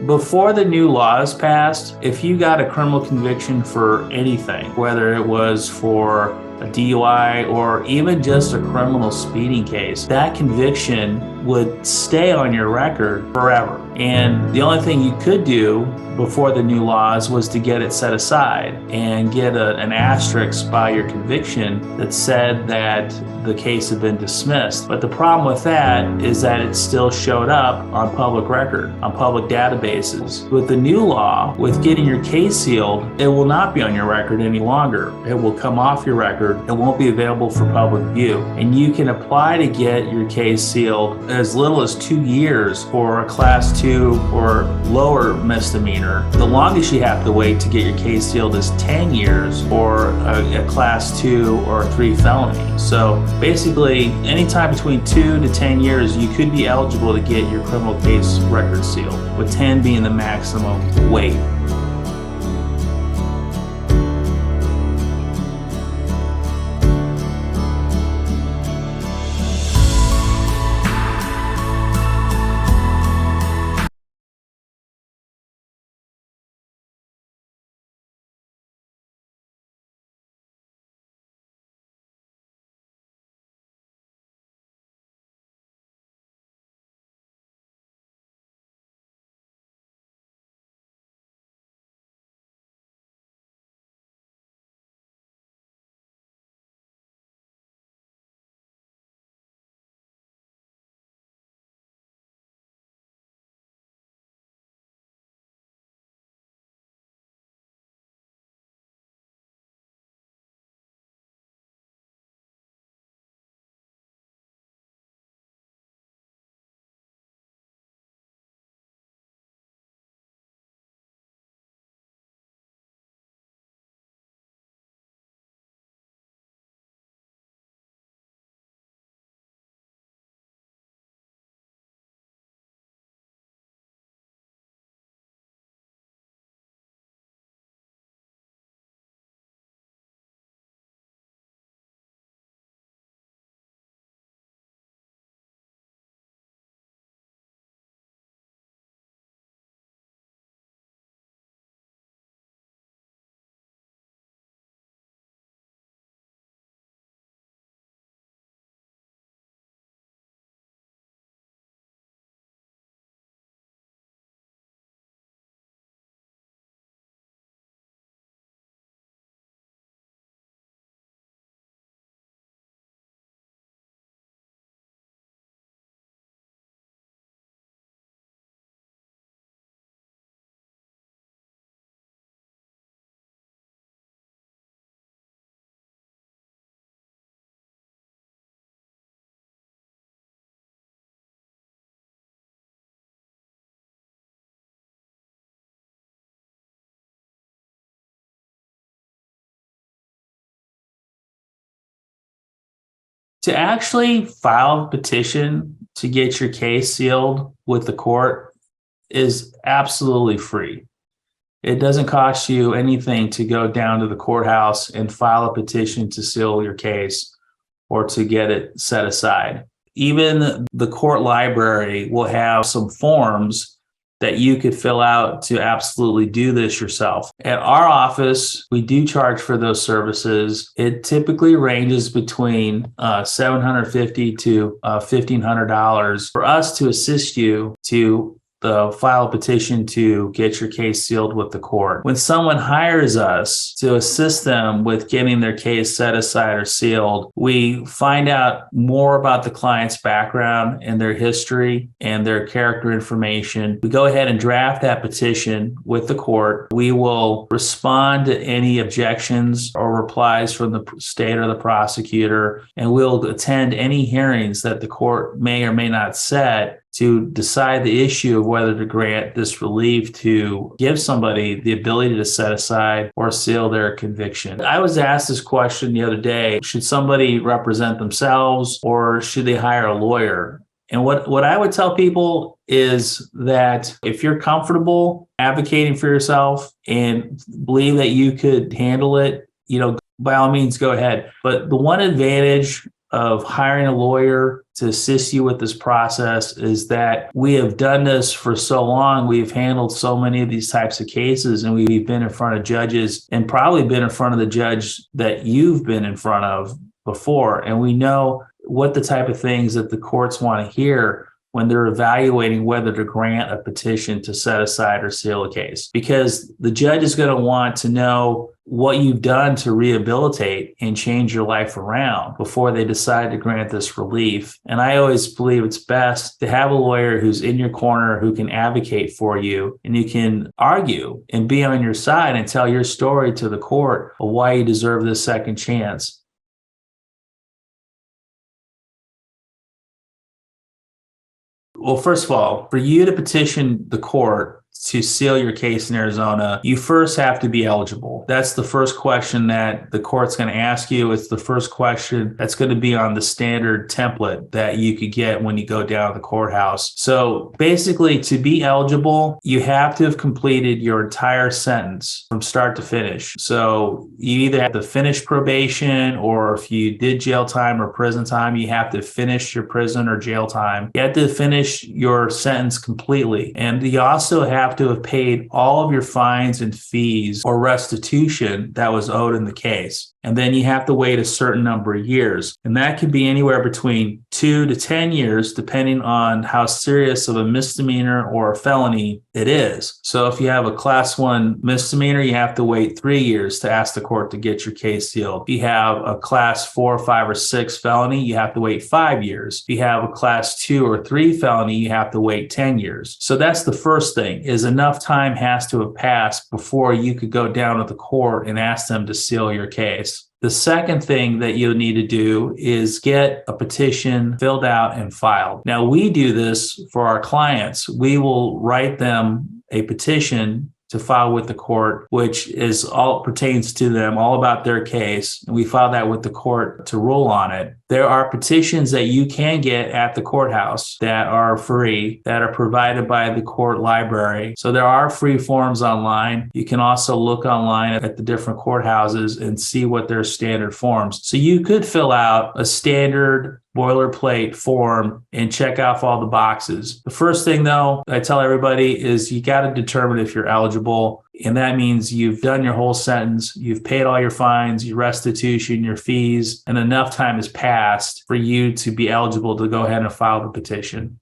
Before the new laws passed, if you got a criminal conviction for anything, whether it was for a DUI or even just a criminal speeding case, that conviction would stay on your record forever. And the only thing you could do before the new laws was to get it set aside and get an asterisk by your conviction that said that the case had been dismissed. But the problem with that is that it still showed up on public record, on public databases. With the new law, with getting your case sealed, it will not be on your record any longer. It will come off your record. It won't be available for public view. And you can apply to get your case sealed as little as 2 years for a class 2 or lower misdemeanor. The longest you have to wait to get your case sealed is 10 years for a class 2 or 3 felony. So basically, anytime between 2 to 10 years, you could be eligible to get your criminal case record sealed, with 10 being the maximum wait. To actually file a petition to get your case sealed with the court is absolutely free. It doesn't cost you anything to go down to the courthouse and file a petition to seal your case or to get it set aside. Even the court library will have some forms that you could fill out to absolutely do this yourself. At our office, we do charge for those services. It typically ranges between $750 to $1,500 for us to assist you to file a petition to get your case sealed with the court. When someone hires us to assist them with getting their case set aside or sealed, we find out more about the client's background and their history and their character information. We go ahead and draft that petition with the court. We will respond to any objections or replies from the state or the prosecutor, and we'll attend any hearings that the court may or may not set to decide the issue of whether to grant this relief to give somebody the ability to set aside or seal their conviction. I was asked this question the other day: should somebody represent themselves or should they hire a lawyer? And what I would tell people is that if you're comfortable advocating for yourself and believe that you could handle it, by all means, go ahead. But the one advantage of hiring a lawyer to assist you with this process is that we have done this for so long. We've handled so many of these types of cases, and we've been in front of judges and probably been in front of the judge that you've been in front of before. And we know what the type of things that the courts want to hear when they're evaluating whether to grant a petition to set aside or seal a case, because the judge is going to want to know what you've done to rehabilitate and change your life around before they decide to grant this relief. And I always believe it's best to have a lawyer who's in your corner, who can advocate for you, and you can argue and be on your side and tell your story to the court of why you deserve this second chance. Well, first of all, for you to petition the court to seal your case in Arizona, you first have to be eligible. That's the first question that the court's going to ask you. It's the first question that's going to be on the standard template that you could get when you go down to the courthouse. So basically, to be eligible, you have to have completed your entire sentence from start to finish. So you either have to finish probation, or if you did jail time or prison time, you have to finish your prison or jail time. You have to finish your sentence completely. And you also have to have paid all of your fines and fees or restitution that was owed in the case. And then you have to wait a certain number of years. And that could be anywhere between 2 to 10 years, depending on how serious of a misdemeanor or a felony it is. So if you have a class 1 misdemeanor, you have to wait 3 years to ask the court to get your case sealed. If you have a class 4, 5, or 6 felony, you have to wait 5 years. If you have a class 2 or 3 felony, you have to wait 10 years. So that's the first thing, is enough time has to have passed before you could go down to the court and ask them to seal your case. The second thing that you'll need to do is get a petition filled out and filed. Now, we do this for our clients. We will write them a petition to file with the court, which is all pertains to them, all about their case. And we file that with the court to rule on it. There are petitions that you can get at the courthouse that are free, that are provided by the court library. So there are free forms online. You can also look online at the different courthouses and see what their standard forms. So you could fill out a standard boilerplate form and check off all the boxes. The first thing, though, I tell everybody is you got to determine if you're eligible. And that means you've done your whole sentence, you've paid all your fines, your restitution, your fees, and enough time has passed for you to be eligible to go ahead and file the petition.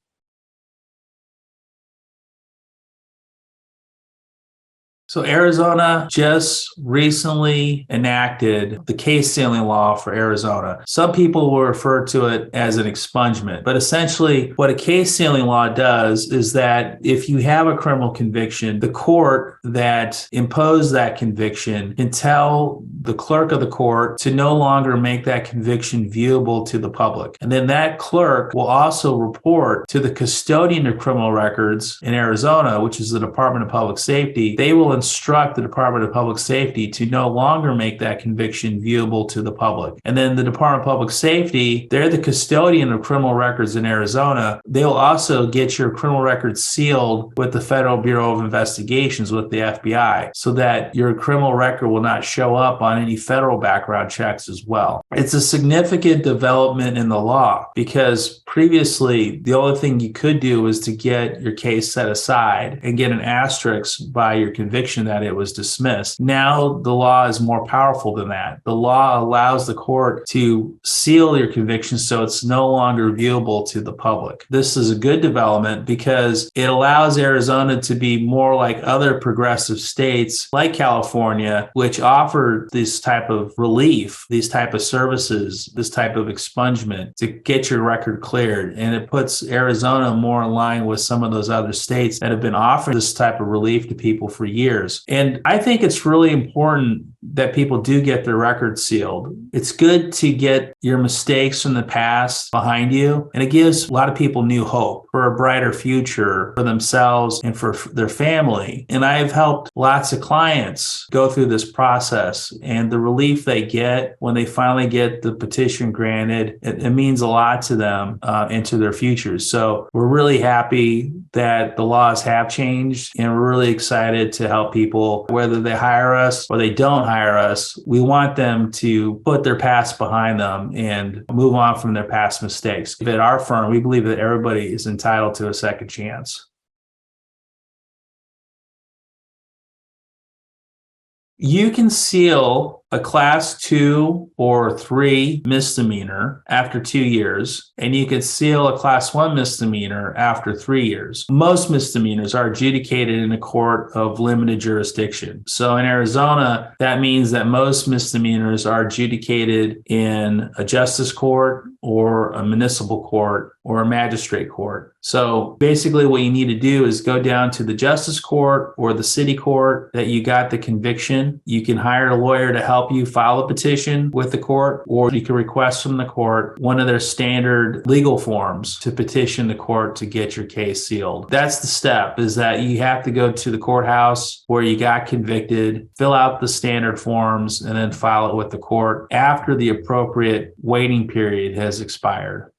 So Arizona just recently enacted the case sealing law for Arizona. Some people will refer to it as an expungement, but essentially what a case sealing law does is that if you have a criminal conviction, the court that imposed that conviction can tell the clerk of the court to no longer make that conviction viewable to the public. And then that clerk will also report to the custodian of criminal records in Arizona, which is the Department of Public Safety. They will instruct the Department of Public Safety to no longer make that conviction viewable to the public. And then the Department of Public Safety, they're the custodian of criminal records in Arizona. They'll also get your criminal records sealed with the Federal Bureau of Investigations, with the FBI, so that your criminal record will not show up on any federal background checks as well. It's a significant development in the law, because previously the only thing you could do was to get your case set aside and get an asterisk by your conviction that it was dismissed. Now the law is more powerful than that. The law allows the court to seal your conviction so it's no longer viewable to the public. This is a good development because it allows Arizona to be more like other progressive states like California, which offer this type of relief, these type of services, this type of expungement to get your record cleared. And it puts Arizona more in line with some of those other states that have been offering this type of relief to people for years. And I think it's really important that people do get their records sealed. It's good to get your mistakes from the past behind you, and it gives a lot of people new hope for a brighter future for themselves and for their family. And I've helped lots of clients go through this process, and and the relief they get when they finally get the petition granted, it means a lot to them into their futures. So we're really happy that the laws have changed, and we're really excited to help people, whether they hire us or they don't hire us. We want them to put their past behind them and move on from their past mistakes. At our firm, we believe that everybody is entitled to a second chance. You can seal a class 2 or 3 misdemeanor after 2 years, and you can seal a class 1 misdemeanor after 3 years. Most misdemeanors are adjudicated in a court of limited jurisdiction. So in Arizona, that means that most misdemeanors are adjudicated in a justice court or a municipal court or a magistrate court. So basically what you need to do is go down to the justice court or the city court that you got the conviction. You can hire a lawyer to help you file a petition with the court, or you can request from the court one of their standard legal forms to petition the court to get your case sealed. That's the step, is that you have to go to the courthouse where you got convicted, fill out the standard forms, and then file it with the court after the appropriate waiting period has expired.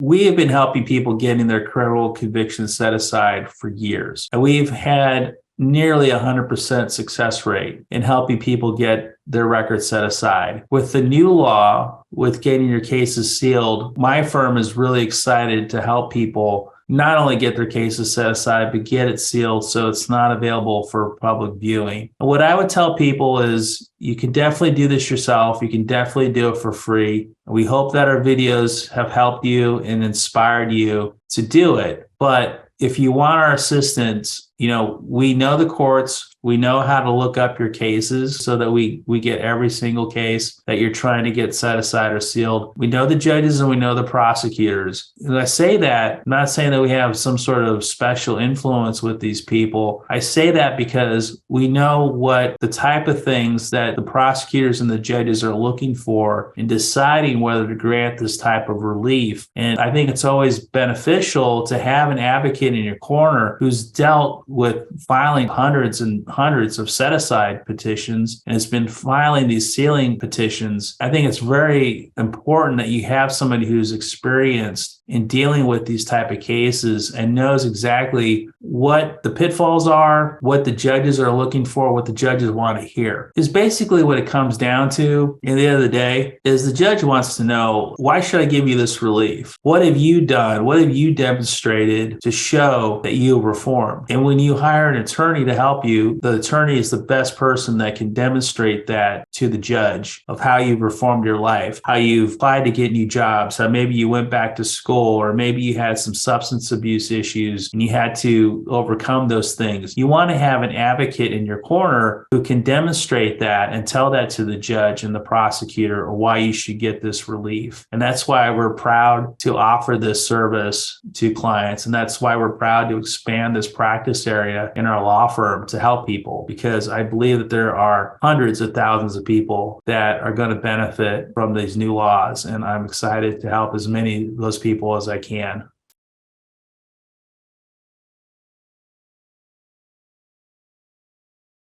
We have been helping people getting their criminal convictions set aside for years. And we've had nearly 100% success rate in helping people get their records set aside. With the new law, with getting your cases sealed, my firm is really excited to help people not only get their cases set aside, but get it sealed so it's not available for public viewing. And what I would tell people is you can definitely do this yourself. You can definitely do it for free. We hope that our videos have helped you and inspired you to do it. But if you want our assistance, we know the courts, we know how to look up your cases so that we get every single case that you're trying to get set aside or sealed. We know the judges and we know the prosecutors. And I say that, I'm not saying that we have some sort of special influence with these people. I say that because we know what the type of things that the prosecutors and the judges are looking for in deciding whether to grant this type of relief. And I think it's always beneficial to have an advocate in your corner who's dealt with filing hundreds and hundreds of set-aside petitions and has been filing these sealing petitions. I think it's very important that you have somebody who's experienced in dealing with these type of cases and knows exactly what the pitfalls are, what the judges are looking for, what the judges want to hear. Is basically what it comes down to at the end of the day is the judge wants to know, why should I give you this relief? What have you done? What have you demonstrated to show that you have reformed? And when you hire an attorney to help you, the attorney is the best person that can demonstrate that to the judge of how you've reformed your life, how you've applied to get new jobs, how maybe you went back to school, or maybe you had some substance abuse issues and you had to overcome those things. You want to have an advocate in your corner who can demonstrate that and tell that to the judge and the prosecutor or why you should get this relief. And that's why we're proud to offer this service to clients. And that's why we're proud to expand this practice area in our law firm to help people, because I believe that there are hundreds of thousands of people that are going to benefit from these new laws. And I'm excited to help as many of those people as I can.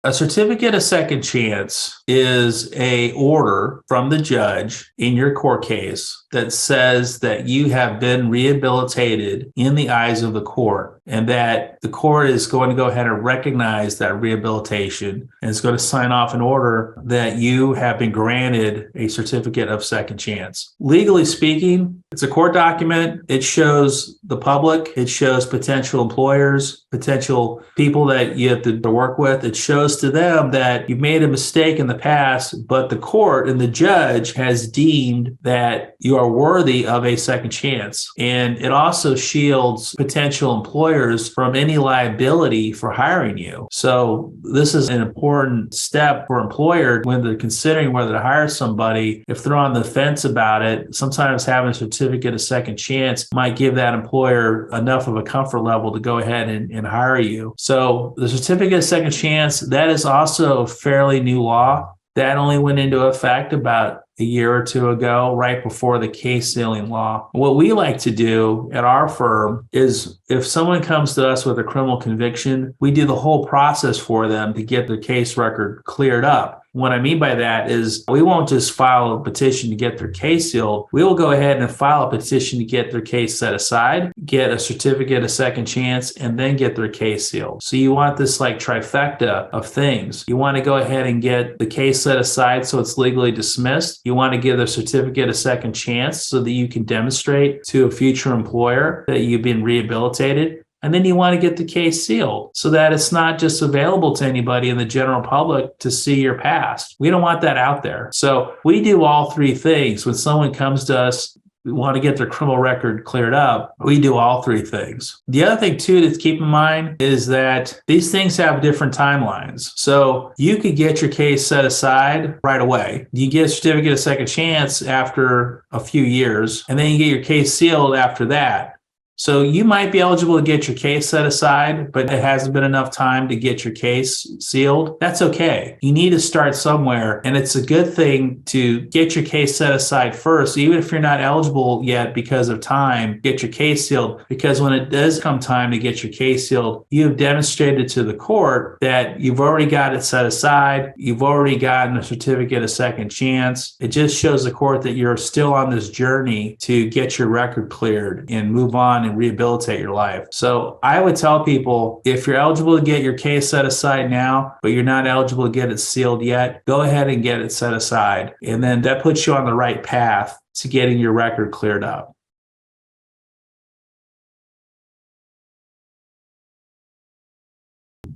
A certificate of second chance is an order from the judge in your court case that says that you have been rehabilitated in the eyes of the court, and that the court is going to go ahead and recognize that rehabilitation and is going to sign off an order that you have been granted a certificate of second chance. Legally speaking, it's a court document. It shows the public, it shows potential employers, potential people that you have to work with. It shows to them that you've made a mistake in the past, but the court and the judge has deemed that you are worthy of a second chance. And it also shields potential employers from any liability for hiring you. So this is an important step for employer when they're considering whether to hire somebody. If they're on the fence about it, sometimes having a certificate of second chance might give that employer enough of a comfort level to go ahead and hire you. So the certificate of second chance, that is also a fairly new law. That only went into effect about a year or two ago, right before the case sealing law. What we like to do at our firm is if someone comes to us with a criminal conviction, we do the whole process for them to get their case record cleared up. What I mean by that is we won't just file a petition to get their case sealed. We will go ahead and file a petition to get their case set aside, get a certificate of second chance, and then get their case sealed. So you want this like trifecta of things. You want to go ahead and get the case set aside so it's legally dismissed. You want to give a certificate of second chance so that you can demonstrate to a future employer that you've been rehabilitated. And then you want to get the case sealed so that it's not just available to anybody in the general public to see your past. We don't want that out there. So we do all three things. When someone comes to us, we want to get their criminal record cleared up, we do all three things. The other thing too to keep in mind is that these things have different timelines. So you could get your case set aside right away. You get a certificate of second chance after a few years, and then you get your case sealed after that. So you might be eligible to get your case set aside, but it hasn't been enough time to get your case sealed. That's okay. You need to start somewhere, and it's a good thing to get your case set aside first, even if you're not eligible yet because of time, get your case sealed, because when it does come time to get your case sealed, you've demonstrated to the court that you've already got it set aside, you've already gotten a certificate of second chance. It just shows the court that you're still on this journey to get your record cleared and move on and rehabilitate your life. So I would tell people, if you're eligible to get your case set aside now, but you're not eligible to get it sealed yet, go ahead and get it set aside. And then that puts you on the right path to getting your record cleared up.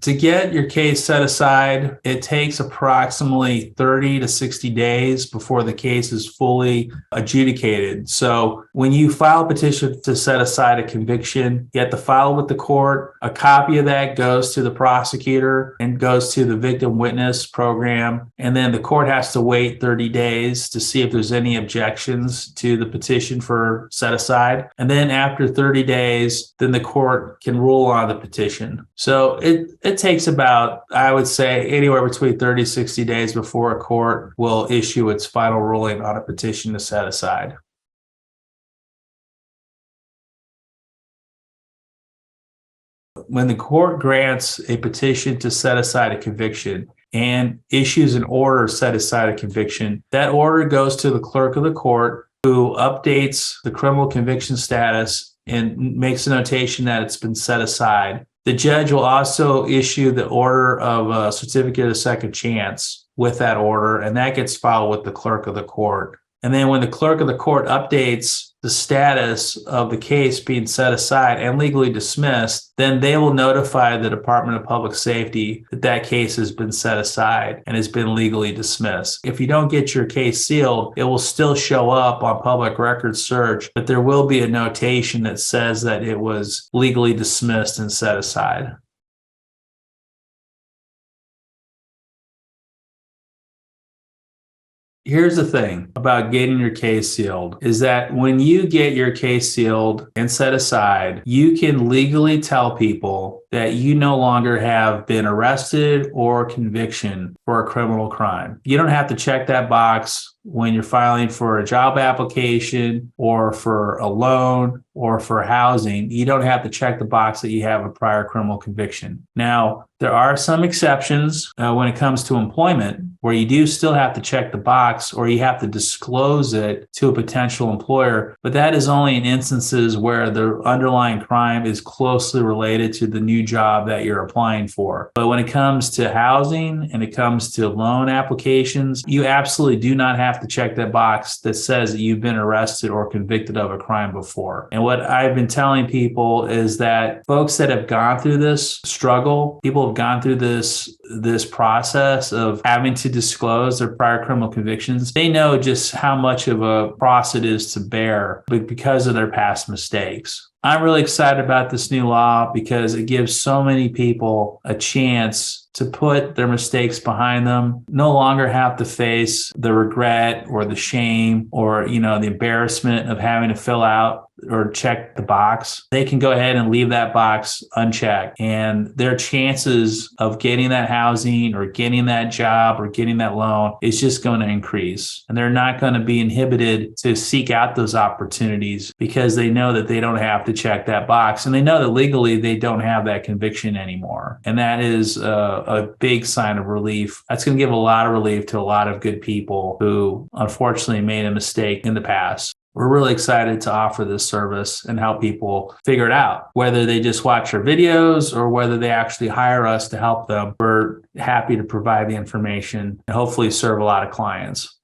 To get your case set aside, it takes approximately 30 to 60 days before the case is fully adjudicated. So when you file a petition to set aside a conviction, you have to file with the court. A copy of that goes to the prosecutor and goes to the victim witness program. And then the court has to wait 30 days to see if there's any objections to the petition for set aside. And then after 30 days, then the court can rule on the petition. So it takes about, I would say, anywhere between 30 to 60 days before a court will issue its final ruling on a petition to set aside. When the court grants a petition to set aside a conviction and issues an order to set aside a conviction, that order goes to the clerk of the court, who updates the criminal conviction status and makes a notation that it's been set aside. The judge will also issue the order of a certificate of second chance with that order, and that gets filed with the clerk of the court. And then when the clerk of the court updates the status of the case being set aside and legally dismissed, then they will notify the Department of Public Safety that that case has been set aside and has been legally dismissed. If you don't get your case sealed, it will still show up on public record search, but there will be a notation that says that it was legally dismissed and set aside. Here's the thing about getting your case sealed is that when you get your case sealed and set aside, you can legally tell people that you no longer have been arrested or conviction for a criminal crime. You don't have to check that box when you're filing for a job application or for a loan or for housing. You don't have to check the box that you have a prior criminal conviction. Now, there are some exceptions when it comes to employment where you do still have to check the box or you have to disclose it to a potential employer, but that is only in instances where the underlying crime is closely related to the new job that you're applying for. But when it comes to housing and it comes to loan applications, you absolutely do not have to check that box that says that you've been arrested or convicted of a crime before. And what I've been telling people is that folks that have gone through this struggle, people have gone through this process of having to disclose their prior criminal convictions, they know just how much of a cross it is to bear because of their past mistakes. I'm really excited about this new law because it gives so many people a chance to put their mistakes behind them, no longer have to face the regret or the shame or, the embarrassment of having to fill out or check the box. They can go ahead and leave that box unchecked, and their chances of getting that housing or getting that job or getting that loan is just going to increase. And they're not going to be inhibited to seek out those opportunities because they know that they don't have to check that box, and they know that legally they don't have that conviction anymore. And that is a big sign of relief. That's going to give a lot of relief to a lot of good people who unfortunately made a mistake in the past. We're really excited to offer this service and help people figure it out, whether they just watch our videos or whether they actually hire us to help them. We're happy to provide the information and hopefully serve a lot of clients.